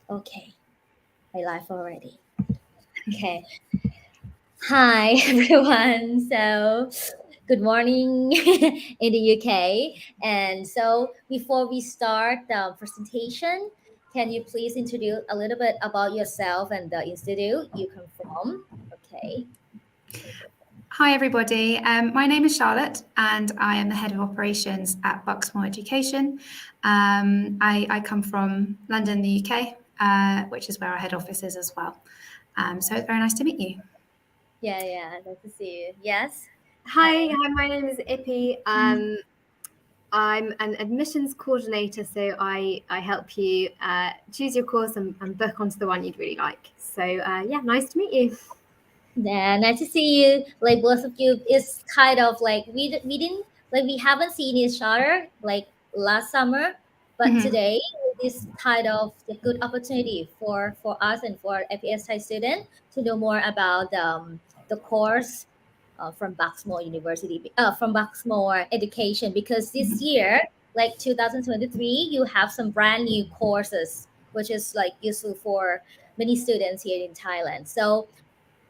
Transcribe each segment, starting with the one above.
Okay, I live already. Okay. Hi everyone. Good morning in the UK. And so, before we start the presentation, can you please introduce a little bit about yourself and the institute you come from? Okay. Hi everybody, my name is Charlotte and I am the Head of Operations at Bucksmore Education. I come from London, the UK, which is where our head office is as well. So it's very nice to meet you. Yeah, nice to see you. Yes. Hi, my name is Ippy. I'm an admissions coordinator, so I help you choose your course and book onto the one you'd really like. So yeah, nice to meet you. Yeah, nice to see you. Like both of you, it's kind of like we didn't like we haven't seen each other like last summer, but today is kind of a good opportunity for us and for FESI student to know more about the course from Bucksmore University, from Bucksmore Education, because this year, like 2023, you have some brand new courses, which is like useful for many students here in Thailand. So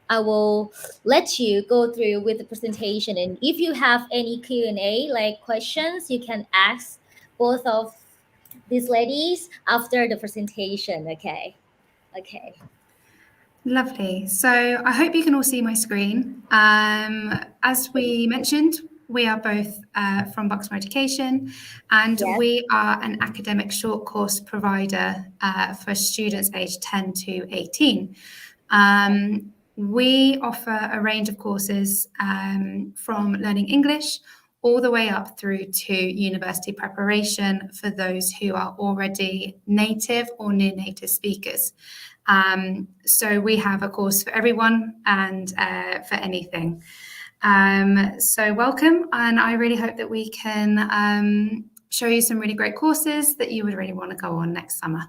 I will let you go through with the presentation, and if you have any Q&A like questions, you can ask both of these ladies after the presentation. Okay. Lovely. So I hope you can all see my screen. As we mentioned, we are both from Bucksmore Education, and Yes. we are an academic short course provider for students aged 10 to 18. We offer a range of courses from learning English all the way up through to university preparation for those who are already native or near native speakers. So we have a course for everyone and for anything. So welcome, and I really hope that we can show you some really great courses that you would really want to go on next summer.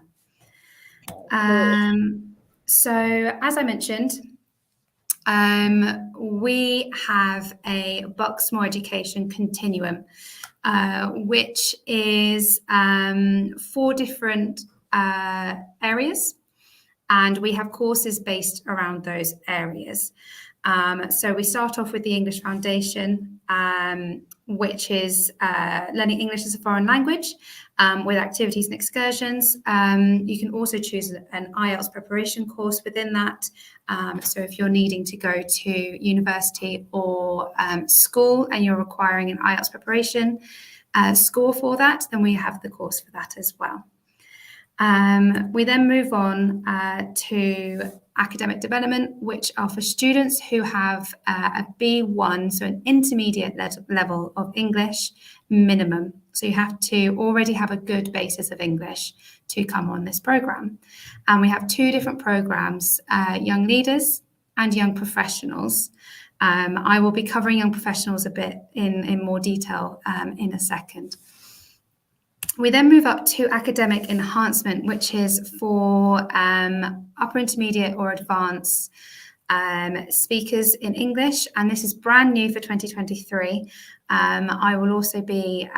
So as I mentioned, we have a Bucksmore Education Continuum, which is 4 different areas, and we have courses based around those areas. So we start off with the English Foundation, which is learning English as a foreign language with activities and excursions. You can also choose an IELTS preparation course within that. So if you're needing to go to university or school and you're requiring an IELTS preparation score for that, then we have the course for that as well. We then move on to academic development, which are for students who have a B1, so an intermediate level of English minimum. So you have to already have a good basis of English to come on this program. And we have 2 different programs, young leaders and young professionals. I will be covering young professionals a bit in more detail in a second. We then move up to academic enhancement, which is for upper intermediate or advanced speakers in English, and this is brand new for 2023. I will also be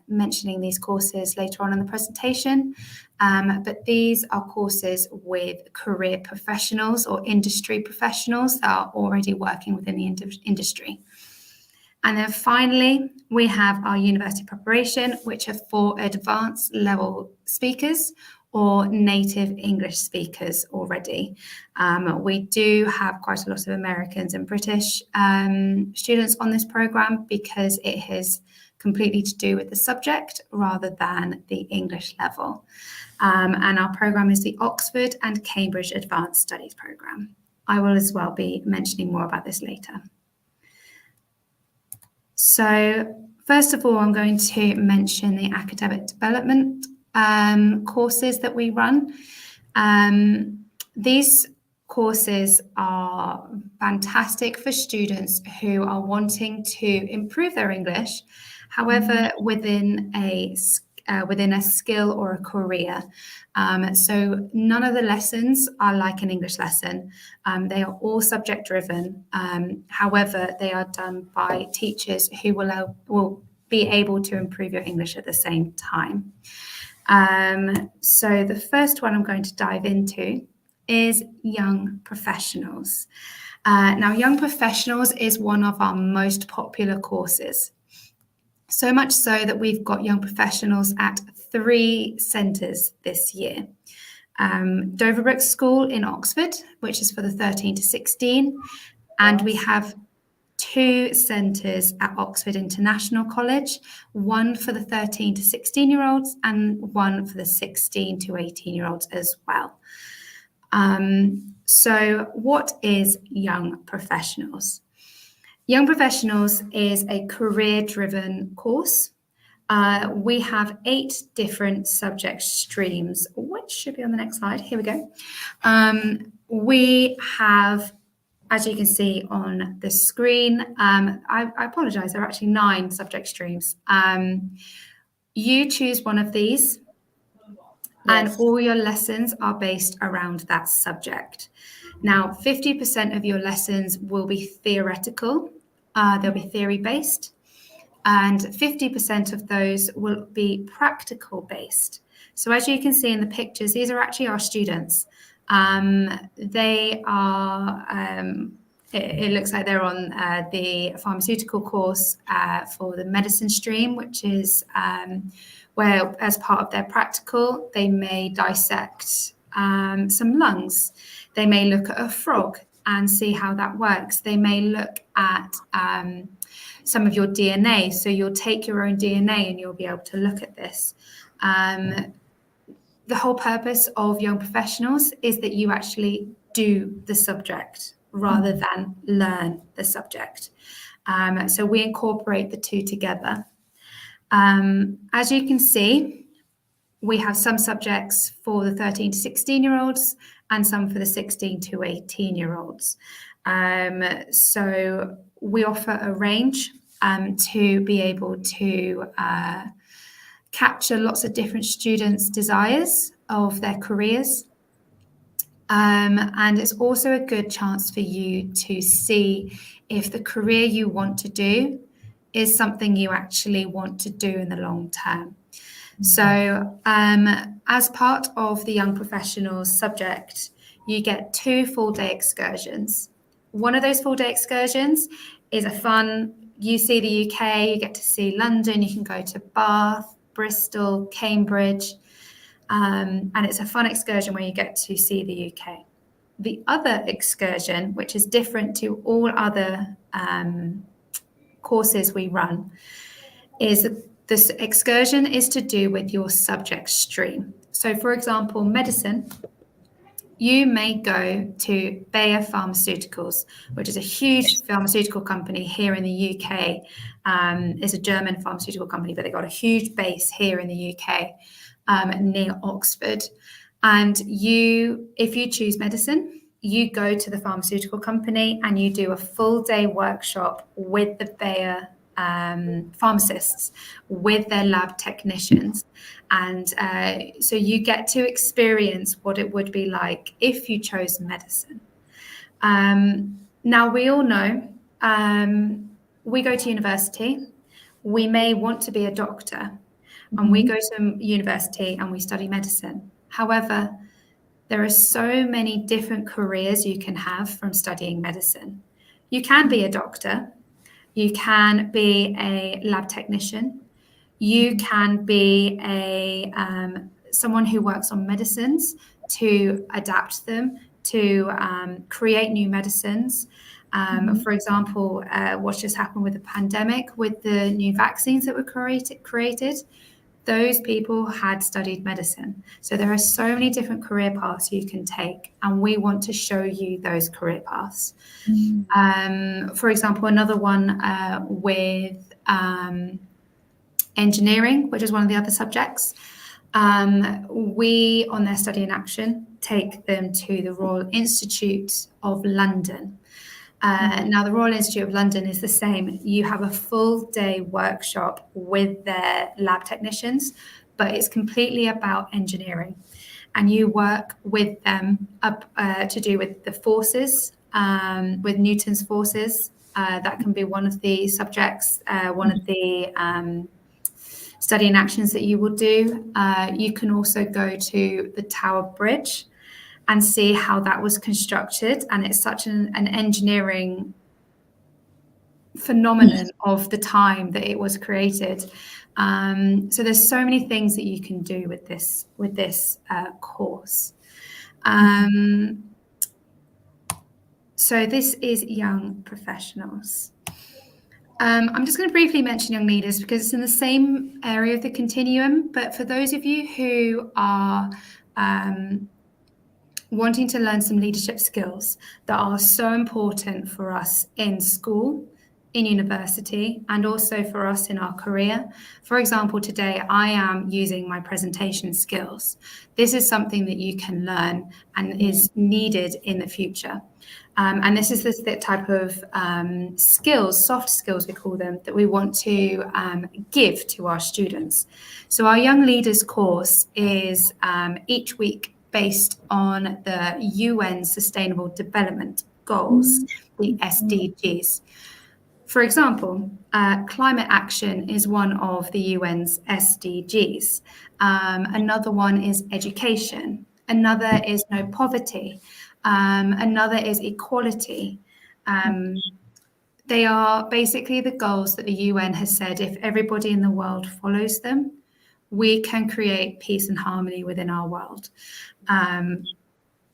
mentioning these courses later on in the presentation, but these are courses with career professionals or industry professionals that are already working within the industry. And then finally, we have our university preparation, which are for advanced level speakers or native English speakers already. We do have quite a lot of Americans and British students on this program because it is completely to do with the subject rather than the English level. And our program is the Oxford and Cambridge Advanced Studies program. I will as well be mentioning more about this later. So first of all, I'm going to mention the academic development courses that we run. These courses are fantastic for students who are wanting to improve their English, however, within a skill or a career. So none of the lessons are like an English lesson. They are all subject driven. However, they are done by teachers who will be able to improve your English at the same time. So the first one I'm going to dive into is young professionals. Now, young professionals is one of our most popular courses. So much so that we've got young professionals at 3 centres this year. Doverbrook School in Oxford, which is for the 13 to 16, and we have 2 centres at Oxford International College, one for the 13 to 16-year-olds and one for the 16 to 18-year-olds as well. So what is Young Professionals? Young Professionals is a career-driven course. We have 8 different subject streams, which should be on the next slide. Here we go. We have, as you can see on the screen, I apologise, there are actually 9 subject streams. You choose one of these, and all your lessons are based around that subject. Now, 50% of your lessons will be theoretical, they'll be theory-based, and 50% of those will be practical-based. So as you can see in the pictures, these are actually our students. They are, it looks like they're on the pharmaceutical course for the medicine stream, which is where, as part of their practical, they may dissect some lungs. They may look at a frog and see how that works. They may look at some of your DNA. So you'll take your own DNA and you'll be able to look at this. The whole purpose of Young Professionals is that you actually do the subject rather than learn the subject. So we incorporate the 2 together. As you can see, we have some subjects for the 13 to 16-year-olds and some for the 16 to 18-year-olds. So we offer a range to be able to capture lots of different students' desires of their careers. And it's also a good chance for you to see if the career you want to do is something you actually want to do in the long term. So as part of the Young Professionals subject, you get 2 full-day excursions. One of those full-day excursions is a fun, you see the UK, you get to see London, you can go to Bath, Bristol, Cambridge, and it's a fun excursion where you get to see the UK. The other excursion, which is different to all other courses we run, is this excursion is to do with your subject stream. So for example, medicine, you may go to Bayer Pharmaceuticals, which is a huge pharmaceutical company here in the UK. It's a German pharmaceutical company, but they've got a huge base here in the UK near Oxford. And if you choose medicine, you go to the pharmaceutical company and you do a full day workshop with the Bayer pharmacists, with their lab technicians. And so you get to experience what it would be like if you chose medicine. Now, we all know we go to university, we may want to be a doctor, and we go to university and we study medicine. However, there are so many different careers you can have from studying medicine. You can be a doctor, you can be a lab technician, you can be someone who works on medicines to adapt them, to create new medicines. For example, what's just happened with the pandemic, with the new vaccines that were created, those people had studied medicine. So there are so many different career paths you can take, and we want to show you those career paths. For example, another one with engineering, which is one of the other subjects. We, on their study in action, take them to the Royal Institute of London. Now, the Royal Institute of London is the same. You have a full day workshop with their lab technicians, but it's completely about engineering. And you work with them to do with the forces, with Newton's forces. That can be one of the subjects, one of the study and actions that you will do. You can also go to the Tower Bridge and see how that was constructed, and it's such an engineering phenomenon of the time that it was created. So there's so many things that you can do with this course. So this is young professionals. I'm just going to briefly mention young leaders because it's in the same area of the continuum, but for those of you who are wanting to learn some leadership skills that are so important for us in school, in university, and also for us in our career. For example, today I am using my presentation skills. This is something that you can learn and is needed in the future. And this is the type of skills, soft skills we call them, that we want to give to our students. So our Young Leaders course is each week based on the UN Sustainable Development Goals, the SDGs. For example, climate action is one of the UN's SDGs. Another one is education. Another is no poverty. Another is equality. They are basically the goals that the UN has said if everybody in the world follows them, we can create peace and harmony within our world. And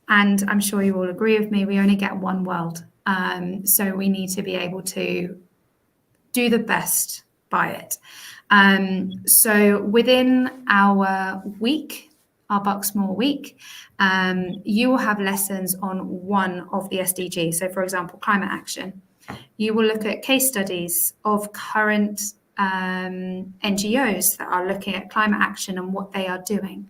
I'm sure you all agree with me, we only get one world. So we need to be able to do the best by it. So within our week, our Bucksmore week, you will have lessons on one of the SDGs. So for example, climate action. You will look at case studies of current NGOs that are looking at climate action and what they are doing.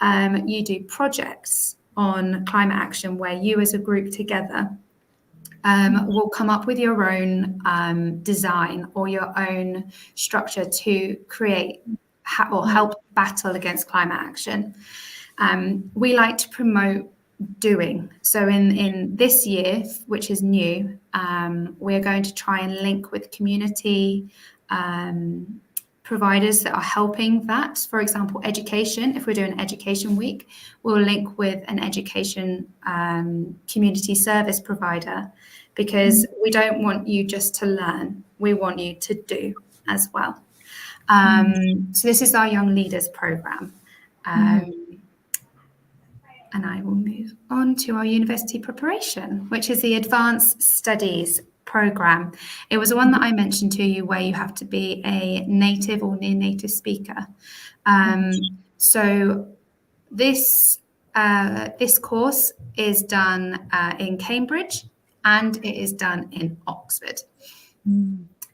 You do projects on climate action where you as a group together will come up with your own design or your own structure to create or help battle against climate action. We like to promote doing. So in this year, which is new, we're going to try and link with community providers that are helping that. For example, education, if we're doing an education week, we'll link with an education community service provider, because we don't want you just to learn, we want you to do as well. So this is our Young Leaders program. And I will move on to our university preparation, which is the Advanced Studies program. It was the one that I mentioned to you where you have to be a native or near native speaker. So this course is done in Cambridge and it is done in Oxford.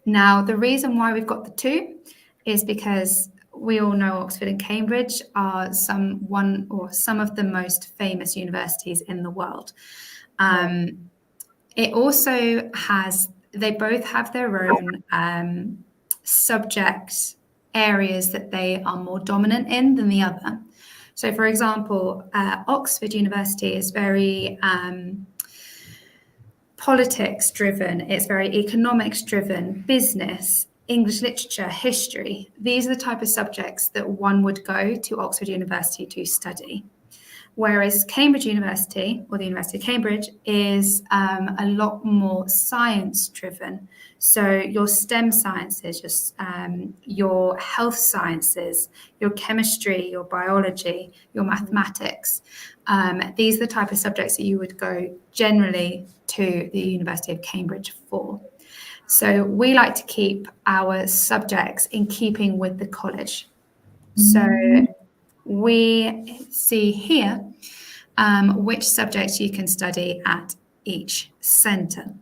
Now, the reason why we've got the two is because we all know Oxford and Cambridge are some of the most famous universities in the world. It also they both have their own subject areas that they are more dominant in than the other. So, for example, Oxford University is very politics driven, it's very economics driven, business, English literature, history. These are the type of subjects that one would go to Oxford University to study. Whereas Cambridge University, or the University of Cambridge, is a lot more science driven. So your STEM sciences, your health sciences, your chemistry, your biology, your mathematics. These are the type of subjects that you would go generally to the University of Cambridge for. So we like to keep our subjects in keeping with the college. So we see here which subjects you can study at each centre.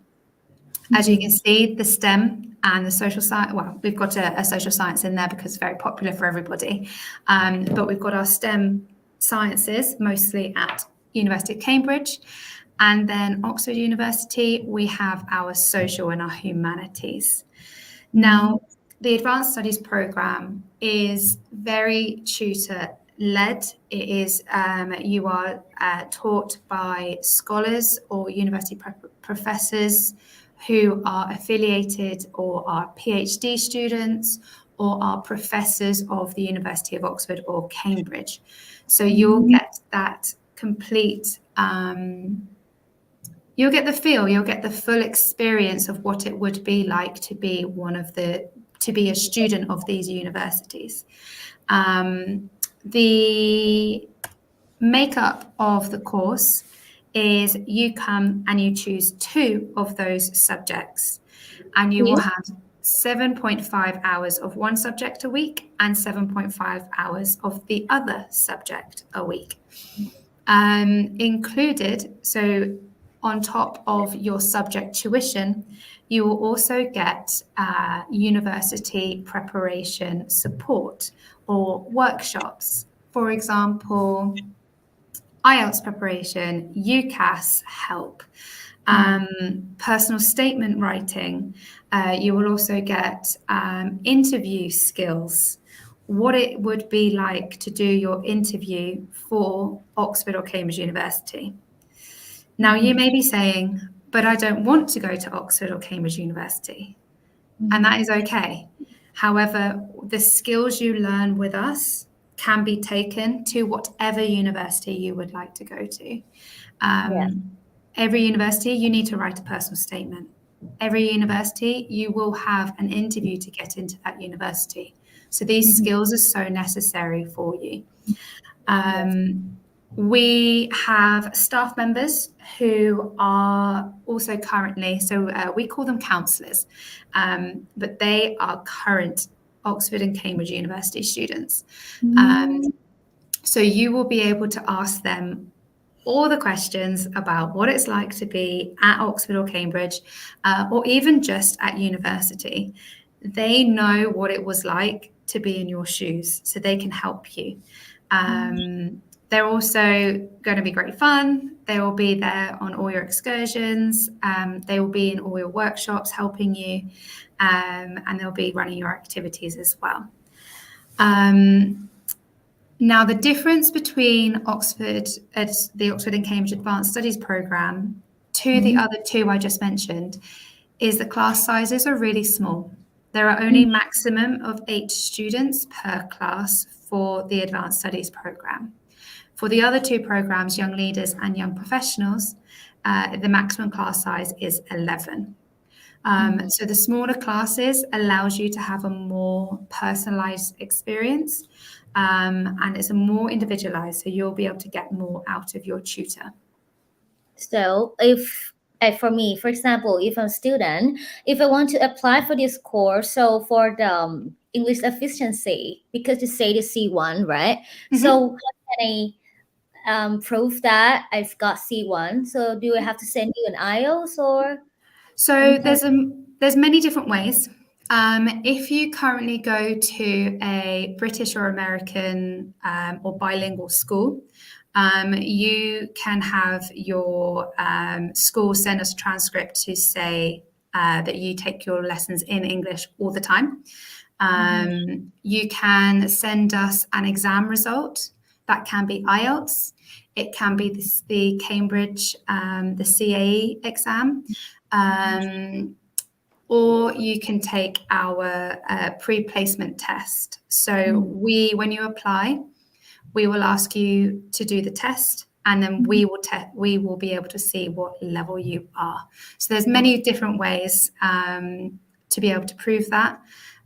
As you can see, the STEM and the social science, well, we've got a social science in there because it's very popular for everybody. But we've got our STEM sciences mostly at University of Cambridge. And then Oxford University, we have our social and our humanities. Now, the Advanced Studies programme is very tutor-led. It is, you are taught by scholars or university professors who are affiliated or are PhD students or are professors of the University of Oxford or Cambridge. So you'll get that complete, you'll get the feel, you'll get the full experience of what it would be like to be a student of these universities. The makeup of the course is you come and you choose 2 of those subjects, and you will have 7.5 hours of one subject a week and 7.5 hours of the other subject a week. Included, so on top of your subject tuition, you will also get university preparation support or workshops. For example, IELTS preparation, UCAS help, personal statement writing. You will also get interview skills, what it would be like to do your interview for Oxford or Cambridge University. Now, you may be saying, but I don't want to go to Oxford or Cambridge University, and that is okay. However, the skills you learn with us can be taken to whatever university you would like to go to. Every university, you need to write a personal statement. Every university, you will have an interview to get into that university. So these skills are so necessary for you. We have staff members who are also currently, so we call them counsellors, but they are current Oxford and Cambridge University students. So you will be able to ask them all the questions about what it's like to be at Oxford or Cambridge, or even just at university. They know what it was like to be in your shoes, so they can help you. They're also going to be great fun. They will be there on all your excursions. They will be in all your workshops helping you, and they'll be running your activities as well. Now, the difference between the Oxford and Cambridge Advanced Studies programme to the other 2 I just mentioned is the class sizes are really small. There are only maximum of 8 students per class for the Advanced Studies programme. For the other 2 programmes, Young Leaders and Young Professionals, the maximum class size is 11. So the smaller classes allows you to have a more personalised experience, and it's a more individualised, so you'll be able to get more out of your tutor. So if for me, for example, if I'm a student, if I want to apply for this course, so for the English efficiency, because you say the C1, right? So how can I prove that I've got C1? So do I have to send you an IELTS or? So there's many different ways. If you currently go to a British or American or bilingual school, you can have your school send us a transcript to say that you take your lessons in English all the time. You can send us an exam result. That can be IELTS. It can be the Cambridge, the CAE exam. Or you can take our pre-placement test. So when you apply, we will ask you to do the test, and then we will be able to see what level you are. So there's many different ways to be able to prove that.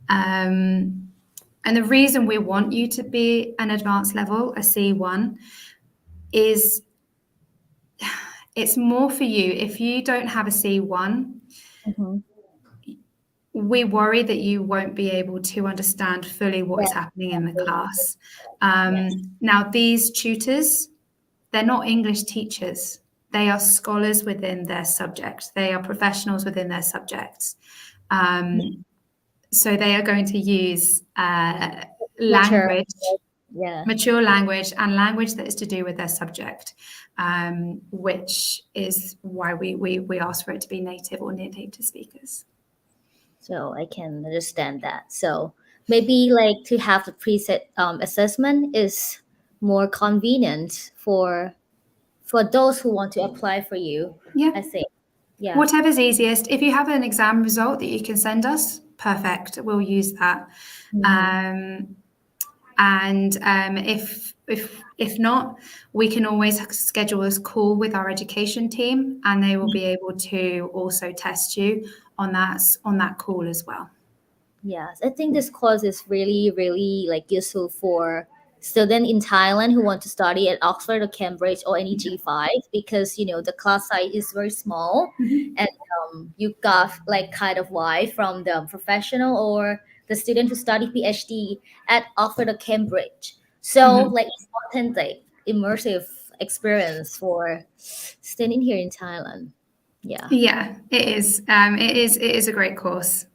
And the reason we want you to be an advanced level, a C1, is it's more for you. If you don't have a C1, we worry that you won't be able to understand fully what is happening in the class. Now, these tutors, they're not English teachers. They are scholars within their subject. They are professionals within their subjects. So they are going to use language, mature language, and language that is to do with their subject, which is why we ask for it to be native or near native speakers. So I can understand that. So maybe like to have the preset assessment is more convenient for those who want to apply for you. Yeah, I think. Yeah. Whatever's easiest. If you have an exam result that you can send us, Perfect. We'll use that. And if not, we can always schedule a call with our education team, and they will be able to also test you on that call as well. Yes, I think this course is really, really like useful for students in Thailand who want to study at Oxford or Cambridge or any G5, because the class size is very small, and you got like kind of wide from the professional or the student who study PhD at Oxford or Cambridge. So like it's authentic, immersive experience for studying here in Thailand. Yeah. Yeah, it is. It is a great course.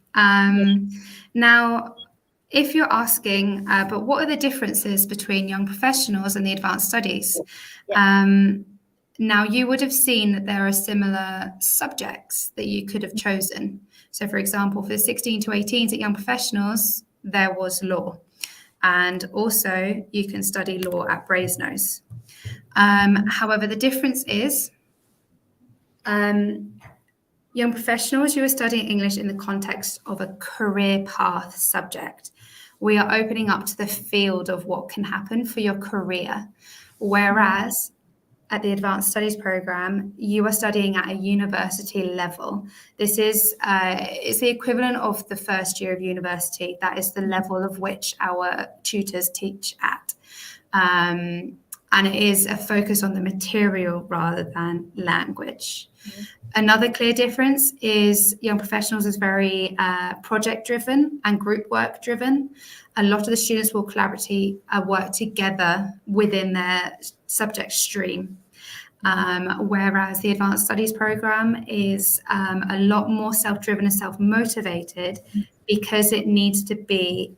Now, if you're asking, but what are the differences between young professionals and the advanced studies? Now, you would have seen that there are similar subjects that you could have chosen. So, for example, for the 16 to 18s at young professionals, there was law. And also, you can study law at Brasenose. However, the difference is young professionals, you are studying English in the context of a career path subject. We are opening up to the field of what can happen for your career. Whereas at the Advanced Studies program, you are studying at a university level. This is it's the equivalent of the first year of university. That is the level of which our tutors teach at. And it is a focus on the material rather than language. Another clear difference is young professionals is very project driven and group work driven. A lot of the students will collaboratively work together within their subject stream. Whereas the Advanced Studies program is a lot more self-driven and self-motivated, because it needs to be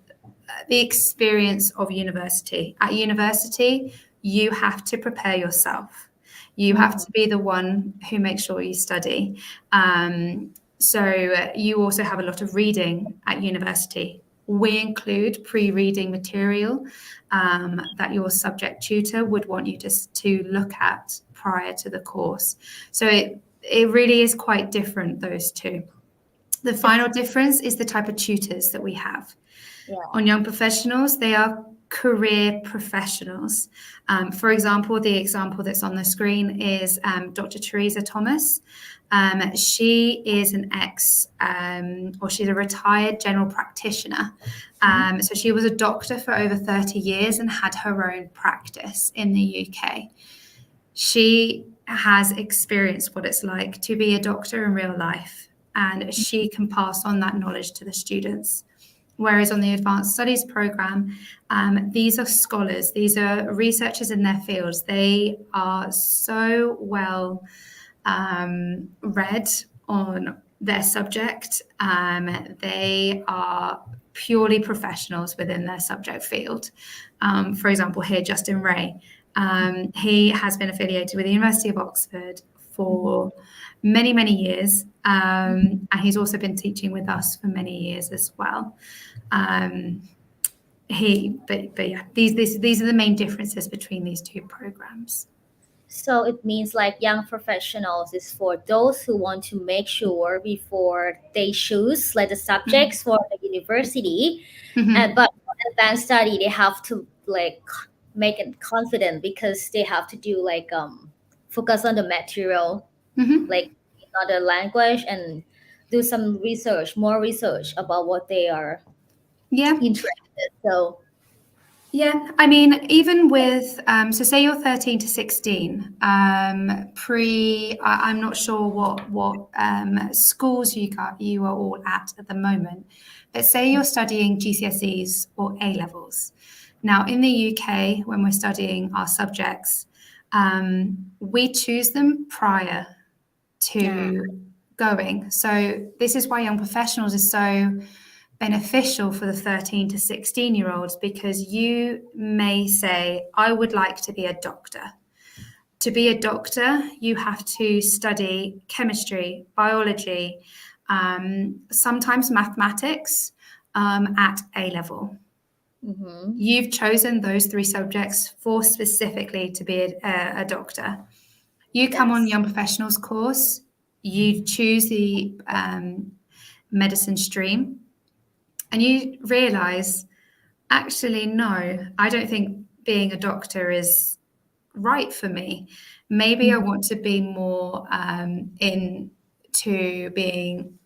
the experience of university. At university, you have to prepare yourself. You have to be the one who makes sure you study. So you also have a lot of reading at university. We include pre-reading material that your subject tutor would want you to look at prior to the course. So it really is quite different, those two. The final difference is the type of tutors that we have. On young professionals, they are career professionals. For example, the example that's on the screen is Dr. Teresa Thomas. She is she's a retired general practitioner. So she was a doctor for over 30 years and had her own practice in the UK. She has experienced what it's like to be a doctor in real life, and she can pass on that knowledge to the students. Whereas on the Advanced Studies program, these are scholars, these are researchers in their fields. They are so well read on their subject. They are purely professionals within their subject field. For example, here, Justin Ray, he has been affiliated with the University of Oxford for many, many years. And he's also been teaching with us for many years as well. But yeah, these are the main differences between these two programs. So it means like young professionals is for those who want to make sure before they choose like the subjects for the university. But for advanced study, they have to like make it confident, because they have to do like focus on the material, like another language, and do some more research about what they are interested. So yeah, I mean, even with so say you're 13 to 16, I'm not sure what schools you are all at the moment, but say you're studying GCSEs or A levels. Now in the UK, when we're studying our subjects, we choose them prior to going. So this is why young professionals is so beneficial for the 13 to 16-year-olds, because you may say, I would like to be a doctor. To be a doctor, you have to study chemistry, biology, sometimes mathematics at A level. You've chosen those 3 subjects for specifically to be a doctor. You come on young professionals course, you choose the medicine stream. and you realize, actually, no, I don't think being a doctor is right for me. Maybe I want to be more into being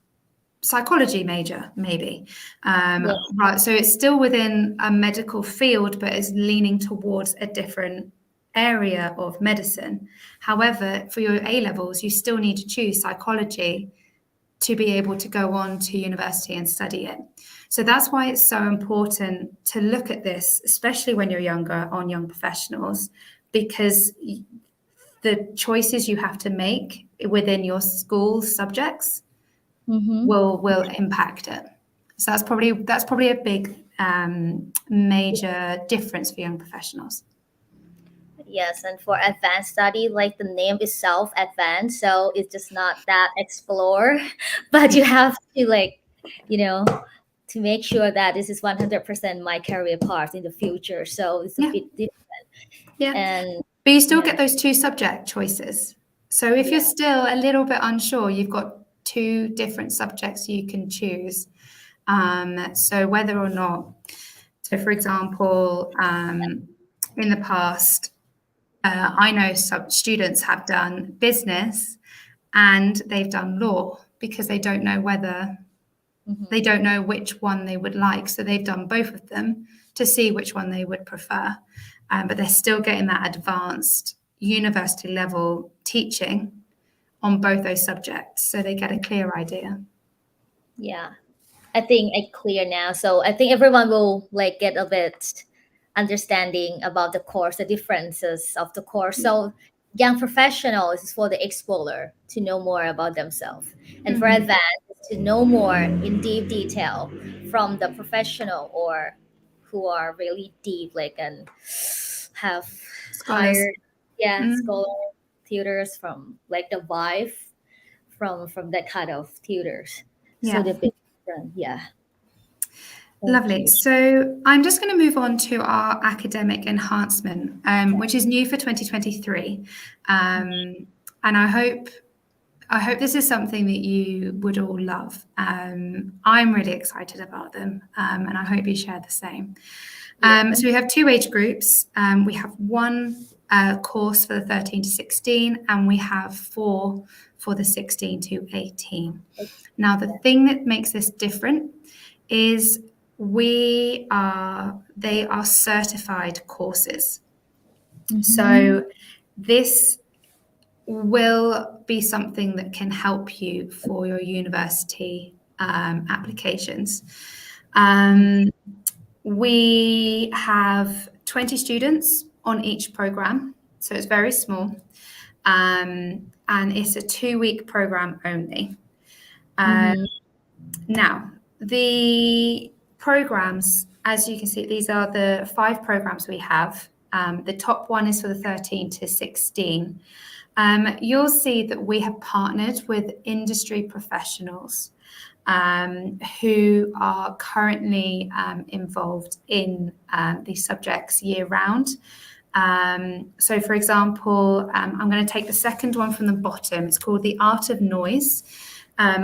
psychology major, maybe. Yeah. Right, so it's still within a medical field, but is leaning towards a different area of medicine. However, for your A levels, you still need to choose psychology to be able to go on to university and study it. So that's why it's so important to look at this, especially when you're younger, on young professionals, because the choices you have to make within your school subjects will impact it. So that's probably a big major difference for young professionals. Yes, and for advanced study, like the name itself, advanced, so it's just not that explore, but you have to like, you know, to make sure that this is 100% my career path in the future. So it's a Yeah. bit different. Yeah. And But you still yeah. get those two subject choices. So if you're still a little bit unsure, you've got two different subjects you can choose. So whether or not, so for example, in the past, I know some students have done business and they've done law because they don't know they don't know which one they would like. So they've done both of them to see which one they would prefer. But they're still getting that advanced university level teaching on both those subjects. So they get a clear idea. Yeah, I think I clear now. So I think everyone will like get a bit understanding about the course, the differences of the course. So young professionals is for the explorer to know more about themselves, and for advanced is to know more in deep detail from the professional or who are really deep, like and have Scholars. hired, scholar tutors from like the vibe from that kind of tutors. So Yeah. the big difference, yeah. Lovely. So I'm just going to move on to our academic enhancement, which is new for 2023. And I hope this is something that you would all love. I'm really excited about them, and I hope you share the same. So we have two age groups. We have one course for the 13 to 16, and we have 4 for the 16 to 18. Now, the thing that makes this different is they are certified courses. So this will be something that can help you for your university applications. We have 20 students on each program, so it's very small, and it's a 2-week program only. Now, the programs, as you can see, these are the 5 programs we have. The top one is for the 13 to 16. You'll see that we have partnered with industry professionals who are currently involved in these subjects year round. So, for example, I'm going to take the second one from the bottom. It's called The Art of Noise,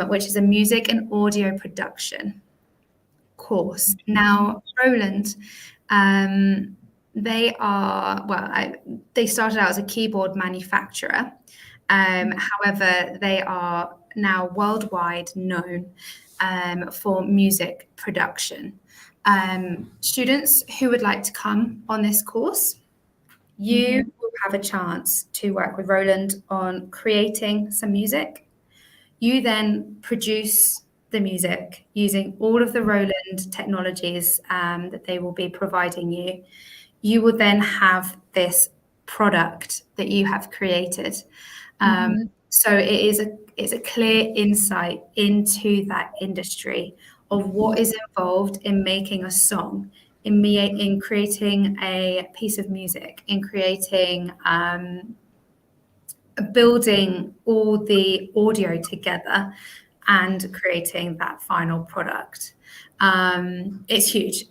which is a music and audio production course. Now, Roland, they started out as a keyboard manufacturer. However, they are now worldwide known for music production. Students who would like to come on this course, you will have a chance to work with Roland on creating some music. You then produce the music using all of the Roland technologies that they will be providing you. You will then have this product that you have created. So it's a clear insight into that industry of what is involved in making a song, in creating a piece of music, in creating building all the audio together and creating that final product. It's huge.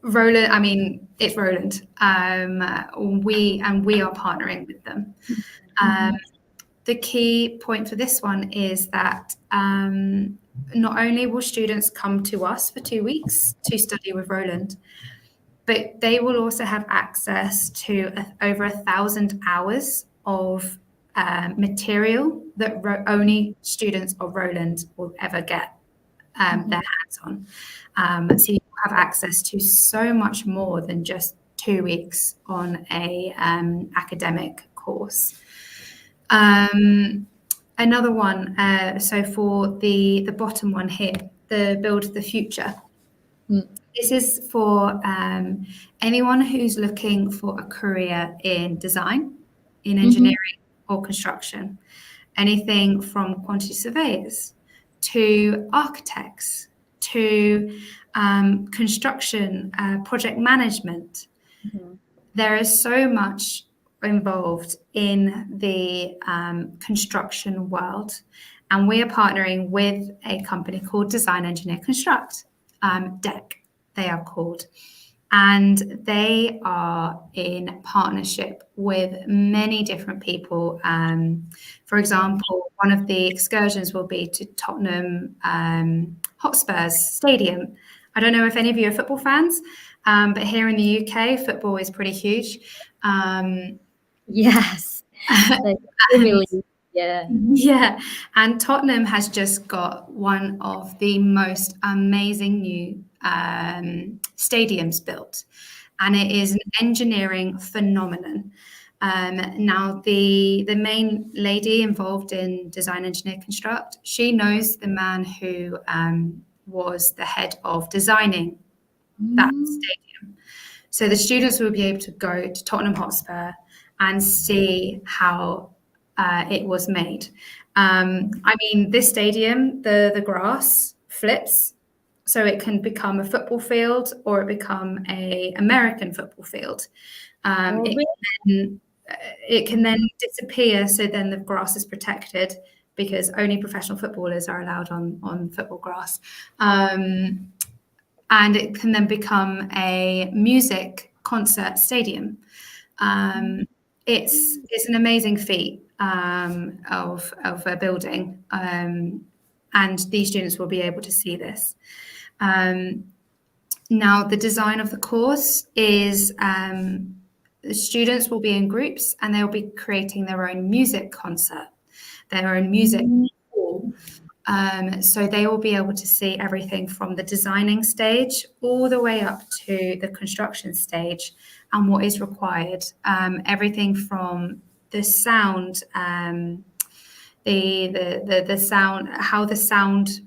Roland, I mean, it's Roland. We are partnering with them. The key point for this one is that not only will students come to us for 2 weeks to study with Roland, but they will also have access to over 1,000 hours of material that only students of Roland will ever get their hands on. So you have access to so much more than just 2 weeks on a academic course. Another one, so for the bottom one here, the Build the Future. This is for anyone who's looking for a career in design, in engineering or construction. Anything from quantity surveyors to architects to construction, project management. There is so much involved in the construction world, and we are partnering with a company called Design Engineer Construct, DEC they are called, and they are in partnership with many different people. For example, one of the excursions will be to Tottenham Hotspur's stadium. I don't know if any of you are football fans, but here in the UK, football is pretty huge. Yes. Like, Yeah, and Tottenham has just got one of the most amazing new stadiums built, and it is an engineering phenomenon. Now, the main lady involved in Design Engineer Construct, she knows the man who was the head of designing that stadium. So the students will be able to go to Tottenham Hotspur and see how it was made. I mean, this stadium, the grass flips, so it can become a football field or it become a American football field. It can then disappear, so then the grass is protected because only professional footballers are allowed on football grass. And it can then become a music concert stadium. It's an amazing feat of a building, and these students will be able to see this. Now, the design of the course is the students will be in groups and they'll be creating their own music concert, their own music hall. So they will be able to see everything from the designing stage all the way up to the construction stage and what is required. Everything from the sound, the sound, how the sound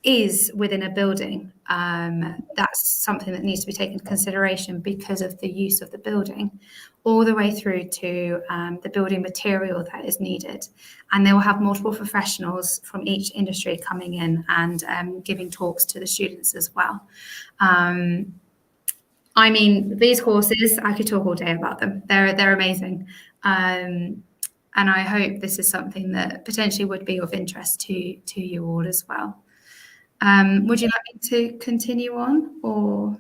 is within a building. That's something that needs to be taken into consideration because of the use of the building, all the way through to the building material that is needed. And they will have multiple professionals from each industry coming in and giving talks to the students as well. I mean, these courses, I could talk all day about them. They're amazing. And I hope this is something that potentially would be of interest to you all as well. Would you like me to continue on, or?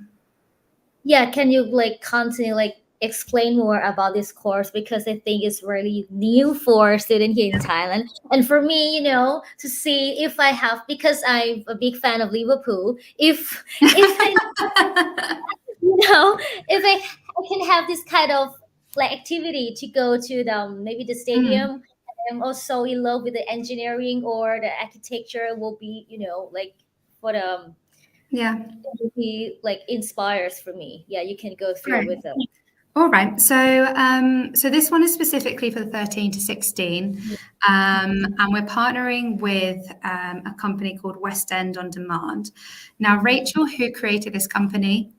Yeah, can you continue explain more about this course, because I think it's really new for students here in Thailand, and for me, to see if I have, because I'm a big fan of Liverpool. If I if I can have this kind of activity to go to maybe the stadium. I'm also in love with the engineering or the architecture will be for the will be inspires for me. Yeah, you can go through with them. All right. So this one is specifically for the 13 to 16, and we're partnering with a company called West End On Demand. Now, Rachel, who created this company,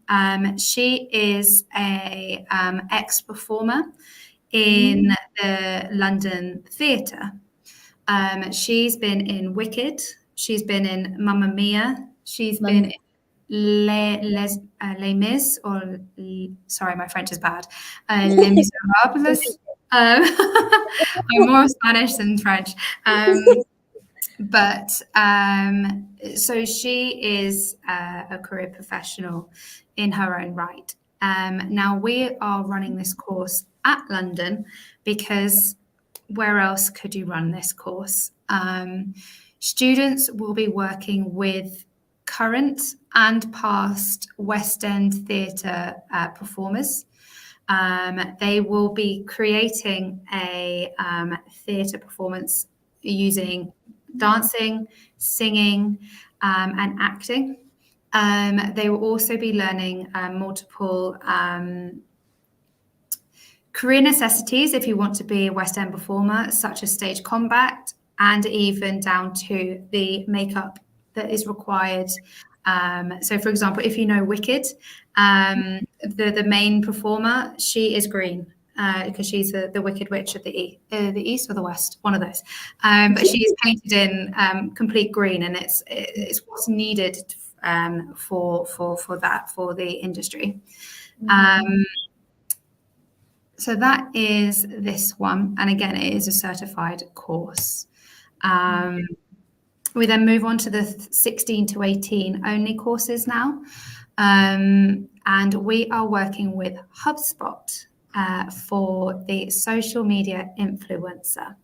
she is a ex-performer in the London theatre. She's been in Wicked. She's been in Mamma Mia. She's been in Les Mis, or sorry, my French is bad. Les Miserables. I'm more Spanish than French. But so she is a career professional in her own right. Now we are running this course at London because where else could you run this course? Students will be working with current and past West End theatre performers. They will be creating a theatre performance using dancing, singing, and acting. They will also be learning multiple career necessities if you want to be a West End performer, such as stage combat, and even down to the makeup that is required. So, for example, if you know Wicked, the main performer, she is green because she's the Wicked Witch of the East or the West, one of those. But she is painted in complete green, and it's what's needed for the industry. So that is this one. And again, it is a certified course. We then move on to the 16 to 18 only courses now. And we are working with HubSpot for the social media influencer.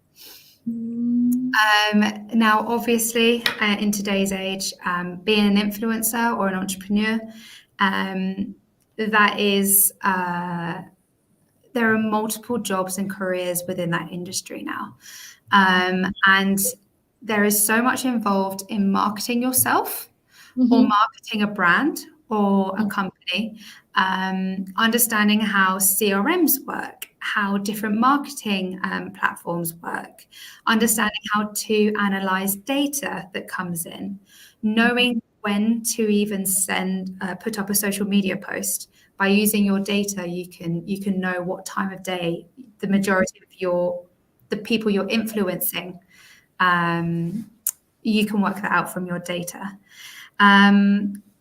Now, obviously, in today's age, being an influencer or an entrepreneur, that is... there are multiple jobs and careers within that industry now. And there is so much involved in marketing yourself or marketing a brand or a company, understanding how CRMs work, how different marketing platforms work, understanding how to analyze data that comes in, knowing when to even put up a social media post. By using your data, you can know what time of day the majority of the people you're influencing. You can work that out from your data.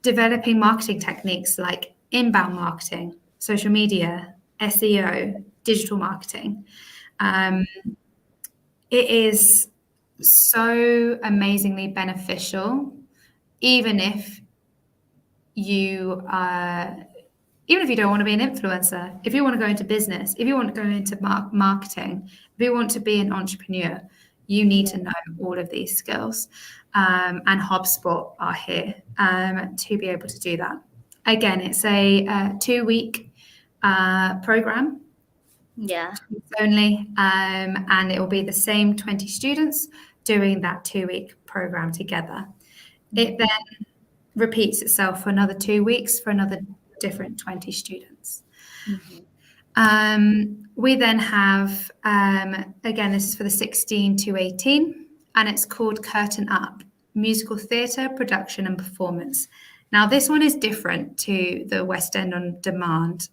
Developing marketing techniques like inbound marketing, social media, SEO, digital marketing. It is so amazingly beneficial, even if you don't want to be an influencer, if you want to go into business, if you want to go into marketing, if you want to be an entrepreneur, you need to know all of these skills. And HubSpot are here to be able to do that. Again, it's a 2-week program. Yeah. Only, and it will be the same 20 students doing that 2-week program together. It then repeats itself for another 2 weeks for another different 20 students. We then have, again, this is for the 16 to 18, and it's called Curtain Up, Musical Theatre, Production and Performance. Now, this one is different to the West End on Demand,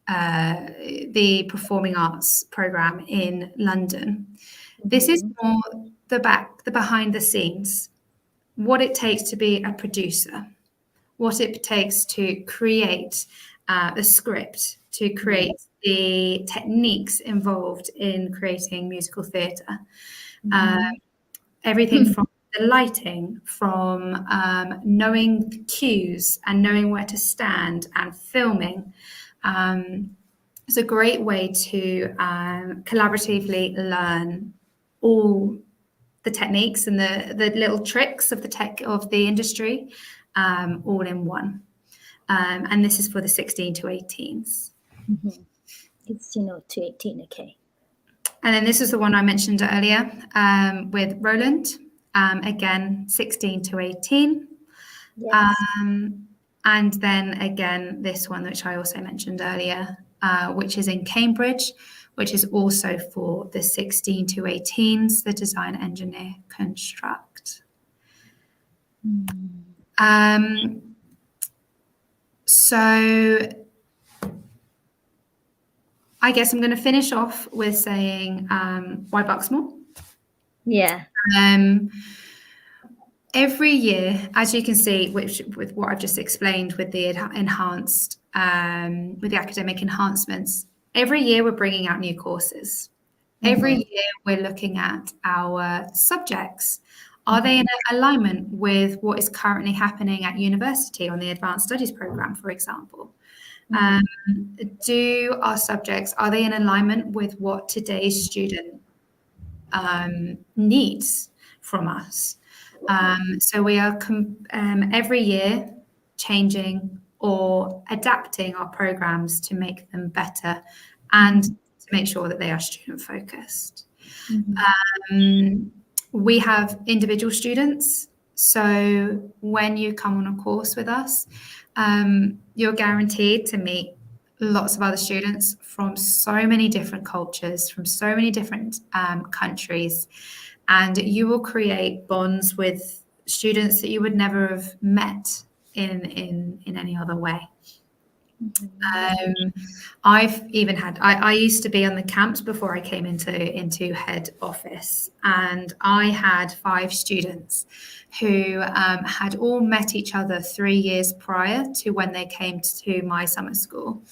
the performing arts program in London. This is more the behind the scenes, what it takes to be a producer, what it takes to create a script, to create the techniques involved in creating musical theatre. Everything from the lighting, from knowing the cues and knowing where to stand and filming. It's a great way to collaboratively learn all the techniques and the little tricks of the industry all in one. And this is for the 16 to 18s. 16 to 18, okay. And then this is the one I mentioned earlier with Roland. Again, 16 to 18. Yes. And then again, this one, which I also mentioned earlier, which is in Cambridge, which is also for the 16 to 18s, the Design Engineer Construct. So I guess I'm going to finish off with saying why Bucksmore? Yeah. Every year, as you can see, with what I've just explained with the enhanced, with the academic enhancements, every year we're bringing out new courses. Every year we're looking at our subjects. Are they in alignment with what is currently happening at university on the Advanced Studies program, for example? Do our subjects, are they in alignment with what today's student needs from us. So we are every year changing or adapting our programs to make them better and to make sure that they are student focused. We have individual students. So when you come on a course with us, you're guaranteed to meet lots of other students from so many different cultures, from so many different countries, and you will create bonds with students that you would never have met in any other way. I've even had, I used to be on the camps before I came into head office, and I had 5 students who had all met each other 3 years prior to when they came to my summer school.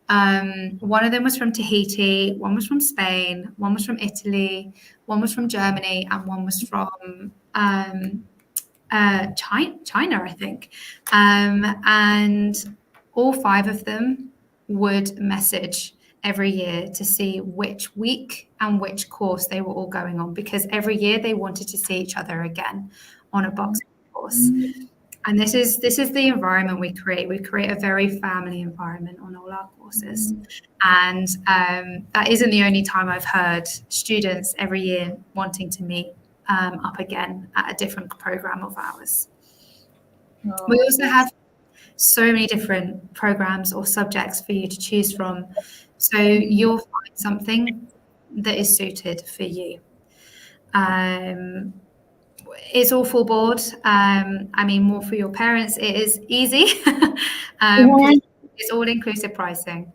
One of them was from Tahiti, one was from Spain, one was from Italy, one was from Germany, and one was from China, I think. And all 5 of them would message every year to see which week and which course they were all going on, because every year they wanted to see each other again on a Bucksmore course. And this is the environment we create. We create a very family environment on all our courses. And that isn't the only time I've heard students every year wanting to meet up again at a different program of ours. We also have so many different programs or subjects for you to choose from. So you'll find something that is suited for you. It's all full board. I mean, more for your parents, it is easy. It's all inclusive pricing.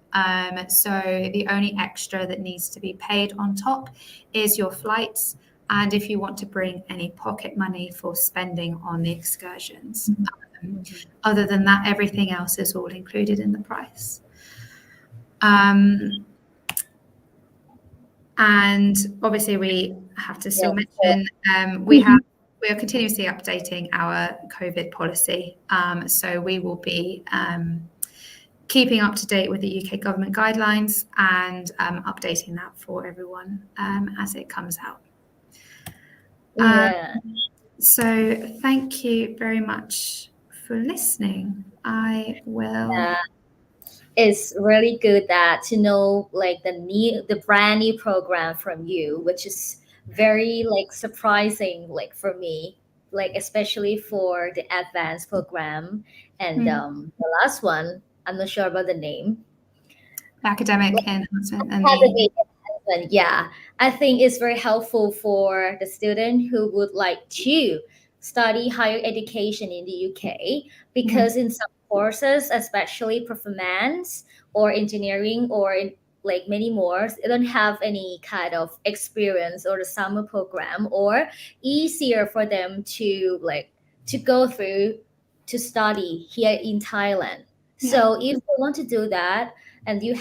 So the only extra that needs to be paid on top is your flights, and if you want to bring any pocket money for spending on the excursions. Other than that, everything else is all included in the price. And obviously we have to still mention, we are continuously updating our COVID policy. So we will be keeping up to date with the UK government guidelines and updating that for everyone as it comes out. So thank you very much for listening. I will. It's really good that to know like the brand new program from you, which is very like surprising, like for me, like especially for the advanced program and the last one. I'm not sure about the name. Academic enhancement and academic enhancement. Yeah, I think it's very helpful for the student who would like to study higher education in the UK, because in some courses, especially performance or engineering or like many more, they don't have any kind of experience or the summer program, or easier for them to like to go through to study here in Thailand. So if you want to do that, and you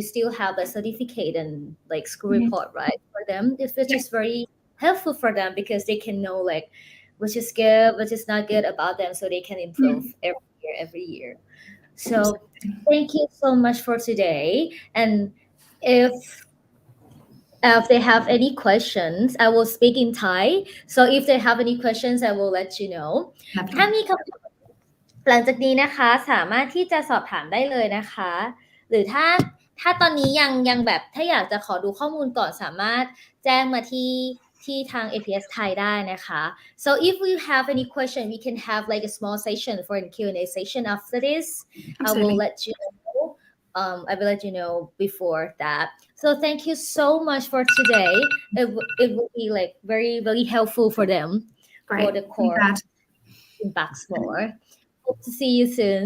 still have a certificate and like school report, right, for them, which is very helpful for them, because they can know like which is good, which is not good about them, so they can improve every year. So thank you so much for today. And if they have any questions, I will speak in Thai. So if they have any questions, I will let you know. ถ้ามีคำถามหลังจากนี้นะคะสามารถที่จะสอบถามได้เลยนะคะ หรือถ้าตอนนี้ยังแบบถ้าอยากจะขอดูข้อมูลก่อนสามารถแจ้งมาที่ทาง APS ไทยได้นะคะ so if we have any question we can have like a small session for a Q&A session after this. I will let you know before that. So thank you so much for today. It will be like very very helpful for them. Great. For the course in Bucksmore. Hope to see you soon.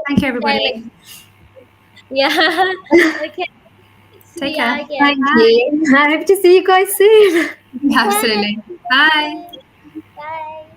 Thank you, everybody. Yeah. Okay. Take care. Thank you. I hope to see you guys soon. Absolutely. Bye. Bye.